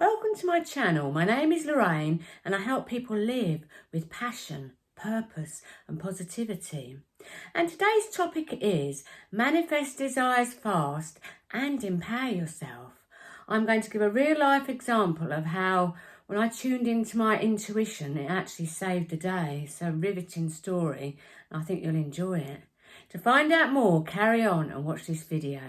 Welcome to my channel. My name is Lorraine and I help people live with passion, purpose and positivity. And today's topic is manifest desires fast and empower yourself. I'm going to give a real life example of how when I tuned into my intuition, it actually saved the day. It's a riveting story. I think you'll enjoy it. To find out more, carry on and watch this video.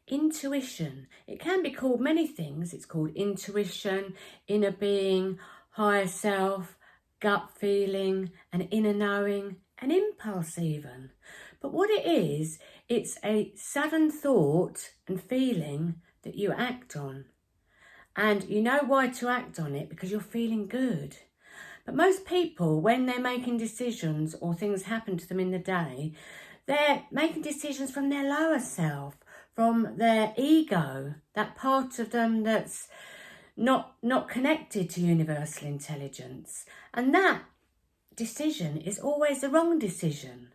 Intuition. It can be called many things. It's called intuition, inner being, higher self, gut feeling, an inner knowing, an impulse even. But what it is, it's a sudden thought and feeling that you act on. And you know why to act on it, because you're feeling good. But most people, when they're making decisions or things happen to them in the day, they're making decisions from their lower self, from their ego, that part of them that's not connected to universal intelligence. And that decision is always the wrong decision.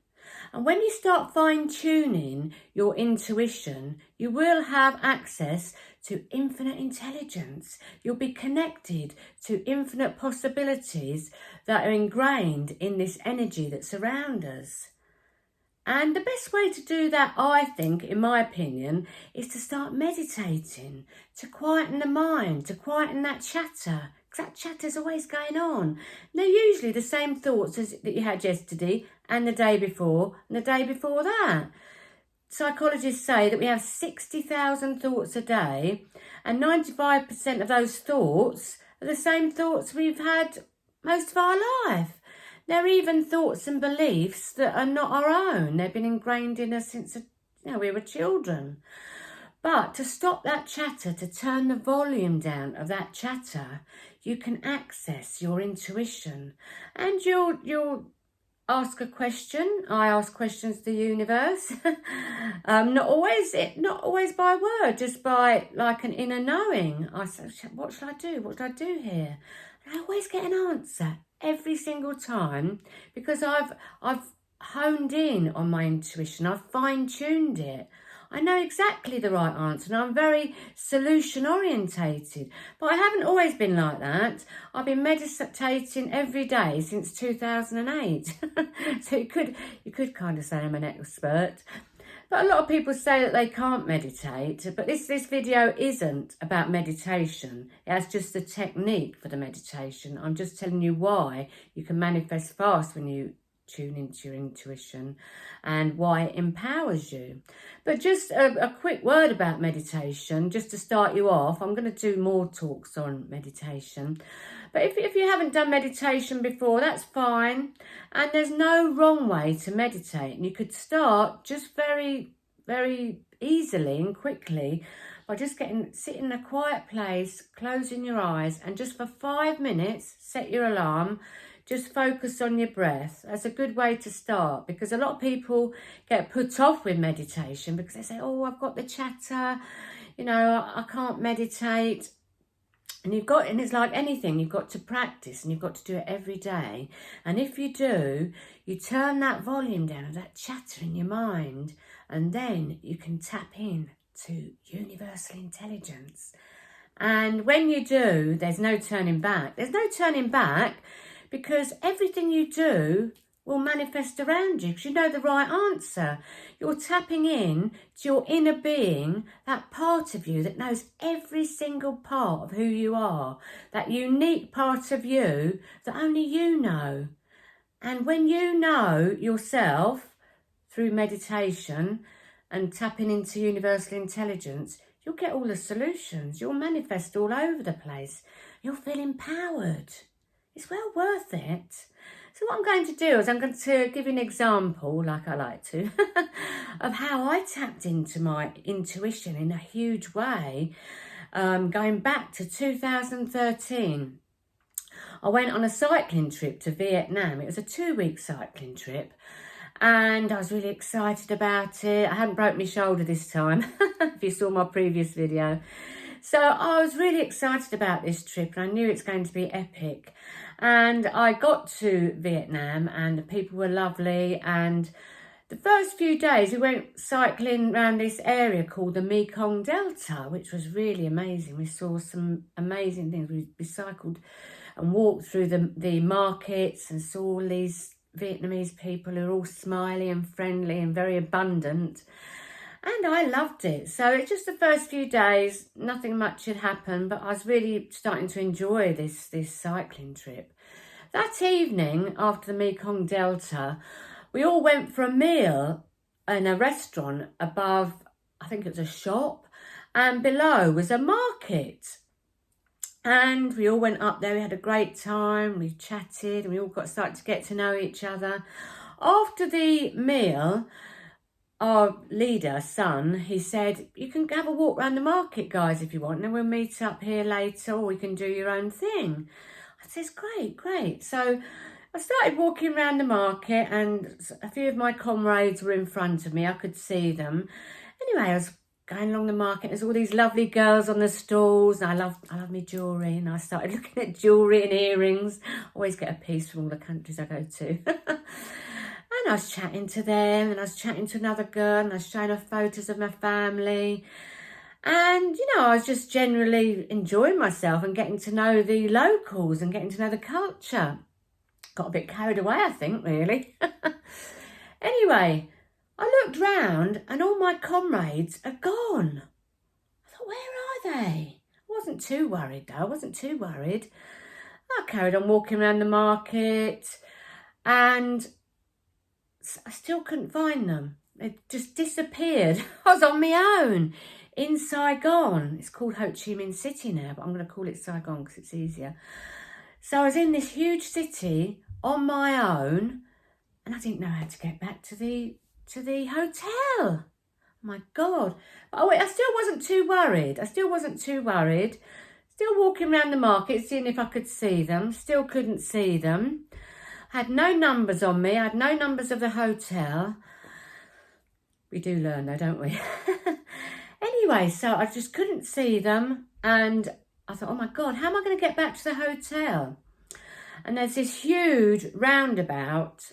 And when you start fine-tuning your intuition, you will have access to infinite intelligence. You'll be connected to infinite possibilities that are ingrained in this energy that surrounds us. And the best way to do that, I think, in my opinion, is to start meditating, to quieten the mind, to quieten that chatter. Because that chatter's always going on. And they're usually the same thoughts as that you had yesterday and the day before and the day before that. Psychologists say that we have 60,000 thoughts a day, and 95% of those thoughts are the same thoughts we've had most of our life. They're even thoughts and beliefs that are not our own. They've been ingrained in us since we were children. But to stop that chatter, to turn the volume down of that chatter, you can access your intuition. And you'll ask a question. I ask questions to the universe. Not always by word, just by like an inner knowing. I say, what should I do? What should I do here? And I always get an answer every single time, because I've honed in on my intuition. I've fine-tuned it. I know exactly the right answer, and I'm very solution orientated. But I haven't always been like that. I've been meditating every day since 2008. So you could kind of say I'm an expert. But a lot of people say that they can't meditate, but this video isn't about meditation. It's just the technique for the meditation. I'm just telling you why you can manifest fast when you tune into your intuition and why it empowers you. But just a quick word about meditation, just to start you off. I'm going to do more talks on meditation. But if you haven't done meditation before, that's fine. And there's no wrong way to meditate. And you could start just very, very easily and quickly by just sit in a quiet place, closing your eyes, and just for 5 minutes, set your alarm. Just focus on your breath. That's a good way to start, because a lot of people get put off with meditation because they say, oh, I've got the chatter, I can't meditate. And it's like anything, you've got to practice and you've got to do it every day. And if you do, you turn that volume down of that chatter in your mind, and then you can tap in to universal intelligence. And when you do, there's no turning back. There's no turning back, because everything you do will manifest around you, because you know the right answer. You're tapping in to your inner being, that part of you that knows every single part of who you are, that unique part of you that only you know. And when you know yourself through meditation and tapping into universal intelligence, you'll get all the solutions. You'll manifest all over the place. You'll feel empowered. It's well worth it. So what I'm going to do is I'm going to give you an example, like I like to, of how I tapped into my intuition in a huge way, going back to 2013. I went on a cycling trip to Vietnam. It was a 2-week cycling trip, and I was really excited about it. I hadn't broke my shoulder this time, if you saw my previous video. So I was really excited about this trip, and I knew it's going to be epic. And I got to Vietnam and the people were lovely, and the first few days we went cycling around this area called the Mekong Delta, which was really amazing. We saw some amazing things. We cycled and walked through the markets and saw all these Vietnamese people who are all smiley and friendly and very abundant. And I loved it. So it's just the first few days, nothing much had happened, but I was really starting to enjoy this cycling trip. That evening, after the Mekong Delta, we all went for a meal in a restaurant above, I think it was a shop, and below was a market. And we all went up there, we had a great time, we chatted, and we all started to get to know each other. After the meal, our leader, son, he said, you can have a walk around the market, guys, if you want, and then we'll meet up here later, or we can do your own thing. I says, great. So I started walking around the market, and a few of my comrades were in front of me. I could see them. Anyway, I was going along the market. There's all these lovely girls on the stalls, and I love my jewellery, and I started looking at jewellery and earrings. I always get a piece from all the countries I go to. And I was chatting to them, and I was chatting to another girl, and I was showing her photos of my family. And, I was just generally enjoying myself and getting to know the locals and getting to know the culture. Got a bit carried away, I think, really. Anyway, I looked round and all my comrades are gone. I thought, where are they? I wasn't too worried, though. I carried on walking around the market, and I still couldn't find them. They just disappeared. I was on my own in Saigon. It's called Ho Chi Minh City now, but I'm going to call it Saigon because it's easier. So I was in this huge city on my own, and I didn't know how to get back to the hotel. Oh my God. But I still wasn't too worried. Still walking around the market, seeing if I could see them. Still couldn't see them. Had no numbers on me. I had no numbers of the hotel. We do learn though, don't we? Anyway, so I just couldn't see them. And I thought, oh my God, how am I going to get back to the hotel? And there's this huge roundabout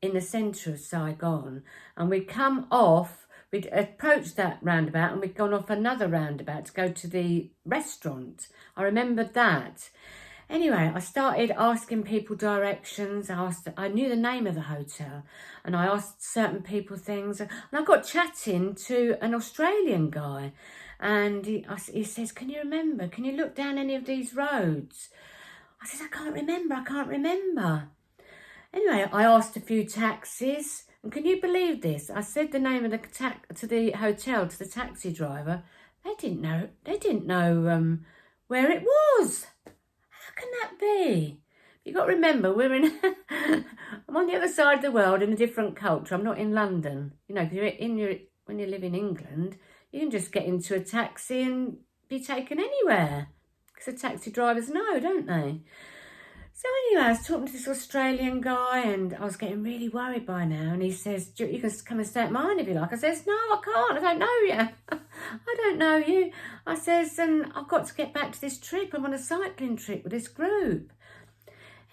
in the centre of Saigon. And we'd approached that roundabout, and we'd gone off another roundabout to go to the restaurant. I remembered that. Anyway, I started asking people directions. I knew the name of the hotel, and I asked certain people things. And I got chatting to an Australian guy, and he says, can you remember? Can you look down any of these roads? I said, I can't remember. Anyway, I asked a few taxis, and can you believe this? I said the name of the hotel to the taxi driver. They didn't know where it was. How can that be? You've got to remember, I'm on the other side of the world in a different culture. I'm not in London. Because when you live in England, you can just get into a taxi and be taken anywhere. Because the taxi drivers know, don't they? So anyway, I was talking to this Australian guy, and I was getting really worried by now. And he says, you can come and stay at mine if you like. I says, no, I can't. I don't know you. I don't know you. I says, and I've got to get back to this trip. I'm on a cycling trip with this group.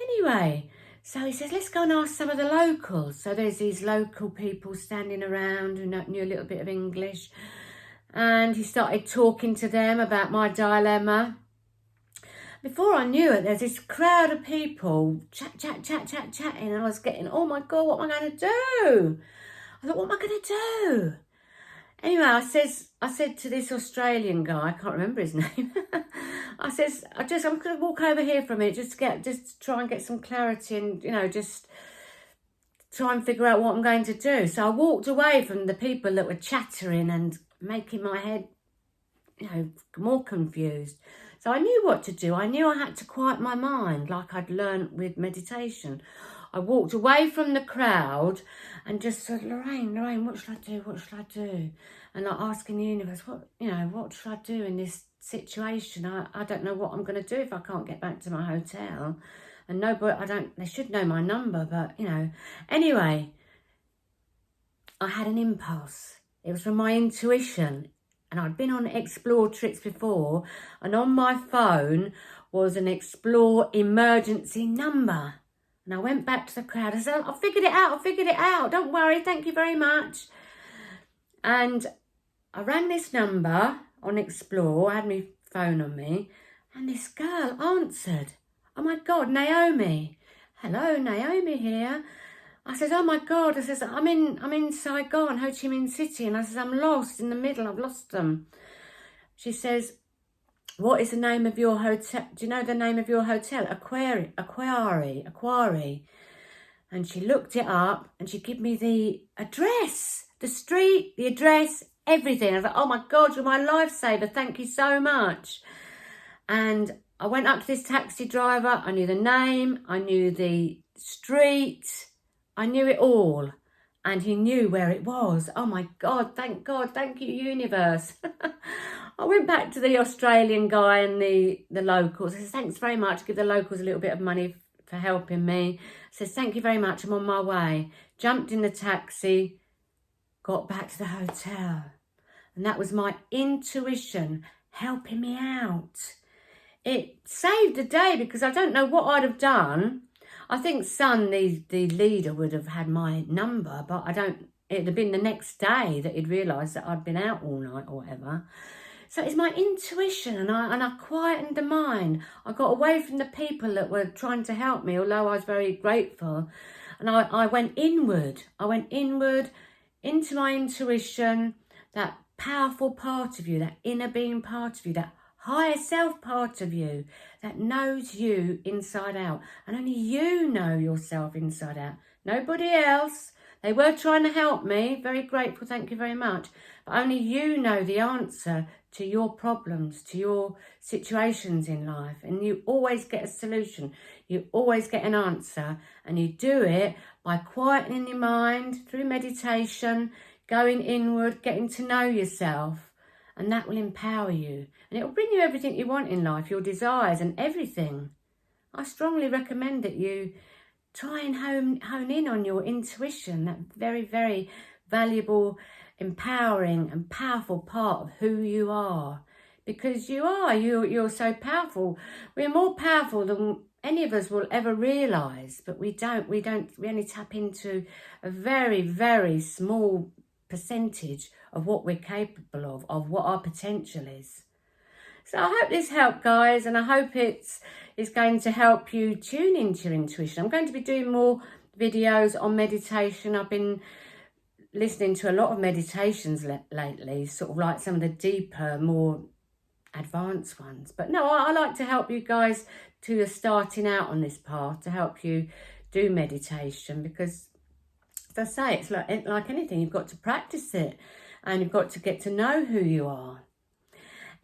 Anyway, so he says, let's go and ask some of the locals. So there's these local people standing around who knew a little bit of English. And he started talking to them about my dilemma. Before I knew it, there's this crowd of people chatting, and I was getting, oh my God, what am I going to do? I thought, what am I going to do? Anyway, I said to this Australian guy, I can't remember his name. I says, I'm going to walk over here for a minute, just try and get some clarity, and just try and figure out what I'm going to do. So I walked away from the people that were chattering and making my head, more confused. So I knew what to do. I knew I had to quiet my mind, like I'd learnt with meditation. I walked away from the crowd and just said, Lorraine, what should I do? And like asking the universe, what should I do in this situation? I don't know what I'm going to do if I can't get back to my hotel. And they should know my number, but, Anyway, I had an impulse. It was from my intuition. And I'd been on explore trips before, and on my phone was an explore emergency number. And I went back to the crowd. I said, I figured it out. Don't worry, thank you very much. And I rang this number on Explore, I had my phone on me, and this girl answered. Oh my God, Naomi. Hello, Naomi here. I said, oh my God. I says, I'm in Saigon, Ho Chi Minh City. And I says, I'm lost in the middle. I've lost them. She says, what is the name of your hotel? Do you know the name of your hotel? Aquari. And she looked it up and she gave me the address, the street, the address, everything. I was like, oh my God, you're my lifesaver. Thank you so much. And I went up to this taxi driver. I knew the name. I knew the street. I knew it all. And he knew where it was. Oh my God, thank you, universe. I went back to the Australian guy and the locals. I said, thanks very much. Give the locals a little bit of money for helping me. I said, thank you very much. I'm on my way. Jumped in the taxi, got back to the hotel. And that was my intuition helping me out. It saved the day because I don't know what I'd have done. I think Son, the leader, would have had my number, but it'd have been the next day that he'd realised that I'd been out all night or whatever. So it's my intuition, and I quietened the mind. I got away from the people that were trying to help me, although I was very grateful. And I went inward. I went inward into my intuition, that powerful part of you, that inner being part of you, that higher self part of you that knows you inside out. And only you know yourself inside out. Nobody else. They were trying to help me. Very grateful. Thank you very much. But only you know the answer to your problems, to your situations in life. And you always get a solution. You always get an answer. And you do it by quietening your mind through meditation, going inward, getting to know yourself. And that will empower you. And it will bring you everything you want in life, your desires and everything. I strongly recommend that you try and hone in on your intuition, that very, very valuable, empowering and powerful part of who you are. Because you're so powerful. We're more powerful than any of us will ever realise. But we only tap into a very, very small percentage of what we're capable of what our potential is. So I hope this helped, guys, and I hope it's going to help you tune into your intuition. I'm going to be doing more videos on meditation. I've been listening to a lot of meditations lately, sort of like some of the deeper, more advanced ones. But no, I like to help you guys who are starting out on this path, to help you do meditation, because as I say, it's like anything, you've got to practice it and you've got to get to know who you are.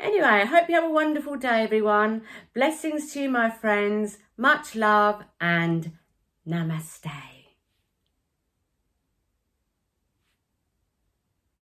Anyway, I hope you have a wonderful day, everyone. Blessings to you, my friends. Much love and namaste.